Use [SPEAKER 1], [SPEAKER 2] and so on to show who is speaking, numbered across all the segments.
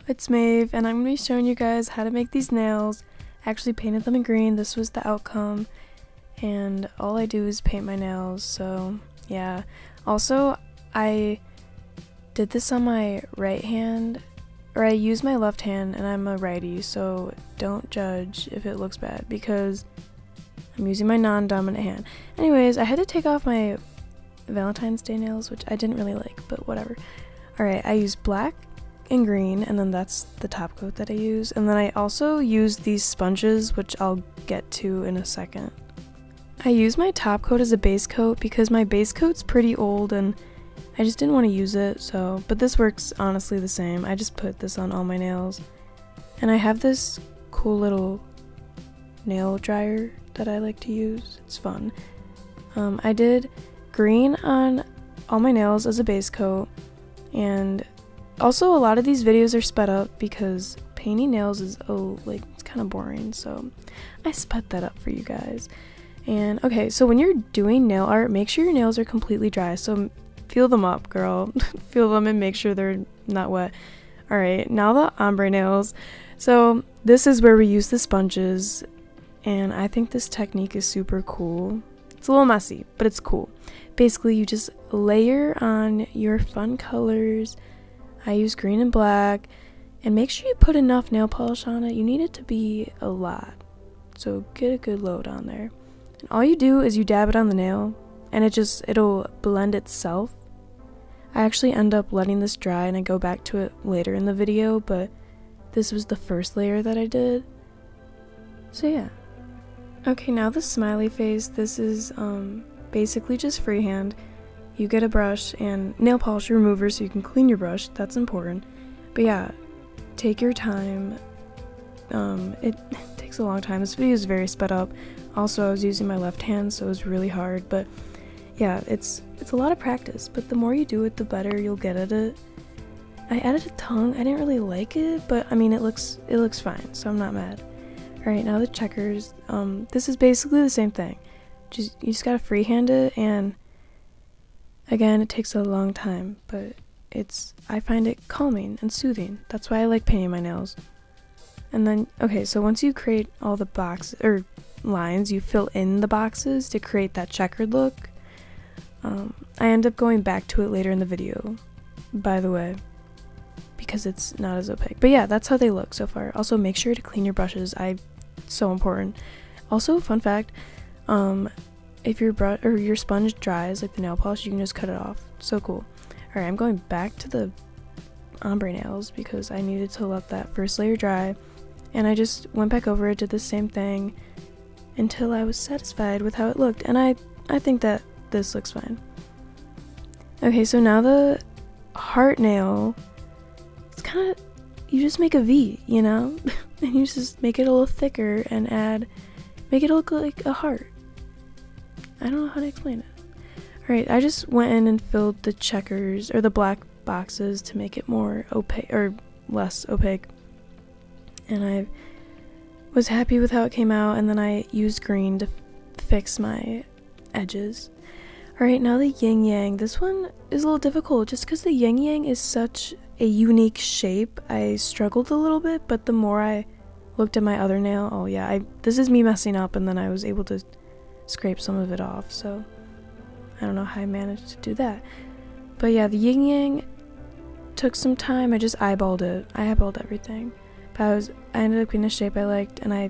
[SPEAKER 1] it's Maeve, and I'm going to be showing you guys how to make these nails. I actually painted them in green. This was the outcome, and all I do is paint my nails, so yeah. Also, I did this on my right hand, or I used my left hand, and I'm a righty, so don't judge if it looks bad, because I'm using my non-dominant hand. Anyways, I had to take off my Valentine's Day nails, which I didn't really like, but whatever. Alright, I used black and green, and then that's the top coat that I use. And then I also use these sponges, which I'll get to in a second. I use my top coat as a base coat because my base coat's pretty old and I just didn't want to use it, so, but this works honestly the same. I just put this on all my nails. And I have this cool little nail dryer that I like to use. It's fun. I did green on all my nails as a base coat, and also a lot of these videos are sped up because painting nails is it's kind of boring, so I sped that up for you guys. And okay, so when you're doing nail art, make sure your nails are completely dry, so feel them up, girl. Feel them and make sure they're not wet. Alright, now the ombre nails. So this is where we use the sponges, and I think this technique is super cool. It's a little messy, but it's cool. Basically, you just layer on your fun colors. I use green and black, and make sure you put enough nail polish on it. You need it to be a lot, so get a good load on there. And all you do is you dab it on the nail, and it'll blend itself. I actually end up letting this dry, and I go back to it later in the video, but this was the first layer that I did. So yeah. Okay, now the smiley face. This is basically just freehand. You get a brush and nail polish remover so you can clean your brush. That's important. But yeah, take your time. It takes a long time. This video is very sped up. Also, I was using my left hand, so it was really hard. But yeah, it's a lot of practice. But the more you do it, the better you'll get at it. I added a tongue. I didn't really like it, but I mean, it looks fine, so I'm not mad. Alright, now the checkers. This is basically the same thing. You just gotta freehand it, and again, it takes a long time, but I find it calming and soothing. That's why I like painting my nails. And then, okay, so once you create all the boxes, or lines, you fill in the boxes to create that checkered look. I end up going back to it later in the video, by the way, because it's not as opaque. But yeah, that's how they look so far. Also, make sure to clean your brushes. So important. Also, fun fact, if your sponge dries like the nail polish, you can just cut it off. So cool. Alright, I'm going back to the ombre nails because I needed to let that first layer dry, and I just went back over it, did the same thing until I was satisfied with how it looked, and I think that this looks fine. Okay, so now the heart nail, it's kind of, you just make a V, you know? And you just make it a little thicker and make it look like a heart. I don't know how to explain it. Alright, I just went in and filled the checkers, or the black boxes, to make it more opaque, or less opaque. And I was happy with how it came out, and then I used green to fix my edges. Alright, now the yin yang. This one is a little difficult just because the yin yang is such a unique shape. I struggled a little bit, but the more I looked at my other nail, oh yeah, this is me messing up, and then I was able to scrape some of it off, so I don't know how I managed to do that. But yeah, the yin yang took some time. I just eyeballed it. I eyeballed everything. But I ended up getting a shape I liked, and I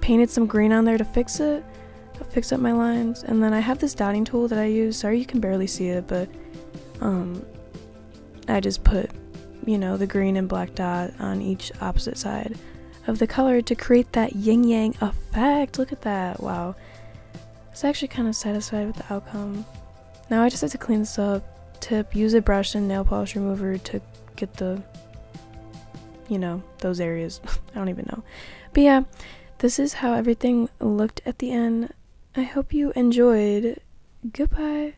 [SPEAKER 1] painted some green on there to fix it, to fix up my lines. And then I have this dotting tool that I use. Sorry you can barely see it, but I just put, you know, the green and black dot on each opposite side of the color to create that yin yang effect. Look at that. Wow. I was actually kind of satisfied with the outcome. Now I just have to clean this up, use a brush and nail polish remover to get the, you know, those areas. I don't even know. But yeah, this is how everything looked at the end. I hope you enjoyed. Goodbye.